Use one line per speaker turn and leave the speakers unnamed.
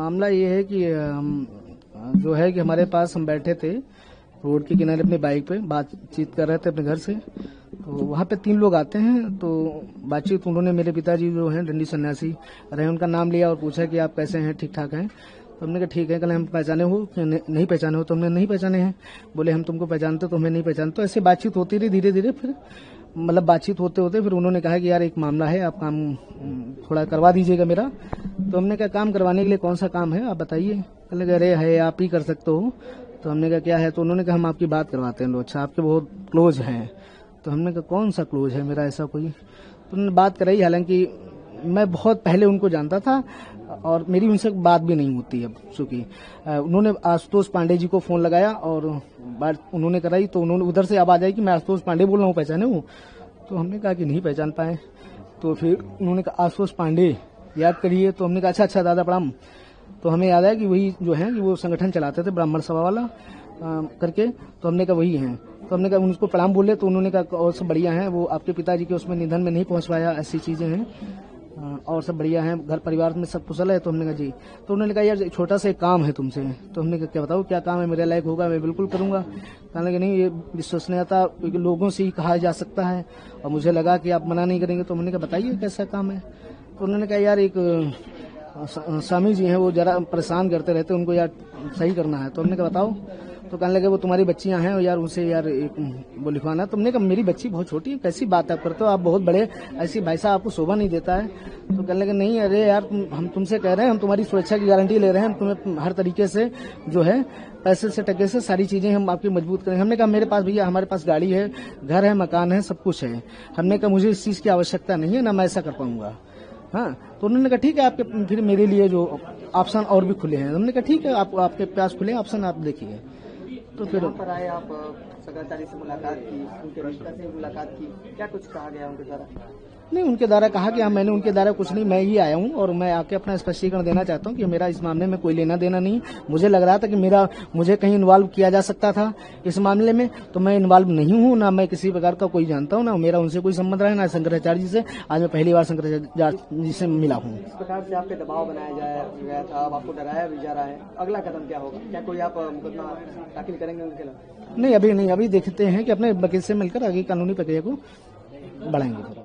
मामला ये है कि जो है कि हमारे पास हम बैठे थे रोड के किनारे अपनी बाइक पे बातचीत कर रहे थे अपने घर से। तो वहाँ पे 3 लोग आते हैं, तो बातचीत उन्होंने मेरे पिताजी जो हैं दंडी सन्यासी रहे, उनका नाम लिया और पूछा कि आप कैसे हैं, ठीक ठाक हैं। तो हमने कहा ठीक है, कल हम पहचाने हो कि नहीं पहचाने हो? तो हमने नहीं पहचाने हैं। बोले हम तुमको पहचानते तो हमें नहीं पहचानते। तो ऐसे बातचीत होती रही धीरे धीरे, फिर मतलब बातचीत होते होते फिर उन्होंने कहा कि यार एक मामला है, आप काम थोड़ा करवा दीजिएगा मेरा। तो हमने कहा काम करवाने के लिए कौन सा काम है आप बताइए। कहने लगे अरे है, आप ही कर सकते हो। तो हमने कहा क्या है? तो उन्होंने कहा हम आपकी बात करवाते हैं। लो अच्छा, आपके बहुत क्लोज हैं। तो हमने कहा कौन सा क्लोज है मेरा ऐसा कोई? तो उन्होंने बात कराई, हालांकि मैं बहुत पहले उनको जानता था और मेरी उनसे बात भी नहीं होती अब, चूंकि उन्होंने आशुतोष पांडे जी को फोन लगाया और बात उन्होंने कराई। तो उन्होंने उधर से आवाज आई कि मैं आशुतोष पांडे बोल रहा हूँ, पहचाने हूँ? तो हमने कहा कि नहीं पहचान पाए। तो फिर उन्होंने कहा आशुतोष पांडे याद करिए। तो हमने कहा अच्छा दादा प्रणाम। तो हमें याद आया कि वही जो है वो संगठन चलाते थे ब्राह्मण सभा वाला करके। तो हमने कहा वही हैं। तो हमने कहा उनको प्रणाम बोले। तो उन्होंने कहा और सब बढ़िया हैं, वो आपके पिताजी के उसमें निधन में नहीं पहुंच पाया, ऐसी चीजें हैं और सब बढ़िया हैं, घर परिवार में सब कुशल है। तो हमने कहा जी। तो उन्होंने कहा यार छोटा सा एक काम है तुमसे। तो हमने कहा क्या बताओ, क्या काम है? मेरे लायक होगा मैं बिल्कुल करूंगा। कहने लगे नहीं, ये विश्वसनीयता लोगों से ही कहा जा सकता है और मुझे लगा कि आप मना नहीं करेंगे। तो हमने कहा बताइए कैसा काम है? तो उन्होंने कहा यार एक स्वामी जी हैं, वो जरा परेशान करते रहते, उनको यार सही करना है। तो हमने कहा बताओ। तो कहने लगे वो तुम्हारी बच्चियां हैं और यार उनसे यार एक वो लिखवाना। तुमने कहा मेरी बच्ची बहुत छोटी है, कैसी बात आप करते हो, आप बहुत बड़े, ऐसी भाई साहब आपको शोभा नहीं देता है। तो कहने लगे नहीं अरे यार हम तुमसे कह रहे हैं, हम तुम्हारी सुरक्षा की गारंटी ले रहे हैं, हम तुम्हें हर तरीके से जो है पैसे से टके से सारी चीजें हम आपकी मजबूत करेंगे। हमने कहा मेरे पास भैया, हमारे पास गाड़ी है, घर है, मकान है, सब कुछ है। हमने कहा मुझे इस चीज की आवश्यकता नहीं है, ना मैं ऐसा कर पाऊंगा। हाँ, तो उन्होंने कहा ठीक है, आपके फिर मेरे लिए जो ऑप्शन और भी खुले हैं। हमने कहा ठीक है, आपके पास खुले ऑप्शन, आप देखिए। तो फिर
पर आए आप शंकराचार्य से मुलाकात की, उनके रिश्ता से मुलाकात की, क्या कुछ कहा गया उनके द्वारा?
नहीं, उनके द्वारा कहा कि मैंने उनके द्वारा कुछ नहीं, मैं ही आया हूँ और मैं आके अपना स्पष्टीकरण देना चाहता हूँ कि मेरा इस मामले में कोई लेना देना नहीं। मुझे लग रहा था कि मुझे कहीं इन्वॉल्व किया जा सकता था इस मामले में, तो मैं इन्वॉल्व नहीं हूँ, ना मैं किसी प्रकार का कोई जानता हूँ, ना मेरा उनसे कोई संबंध रहा है, ना शंकराचार्य जी से। आज मैं पहली बार शंकराचार्य जी से मिला हूँ।
इस प्रकार से आप पे दबाव बनाया गया था, अब आपको डराया भी जा रहा है, अगला कदम क्या होगा? क्या कोई आप मुकदमा दाखिल करेंगे उनके खिलाफ?
नहीं, अभी नहीं, अभी देखते हैं कि अपने वकील से मिलकर आगे कानूनी प्रक्रिया को बढ़ाएंगे।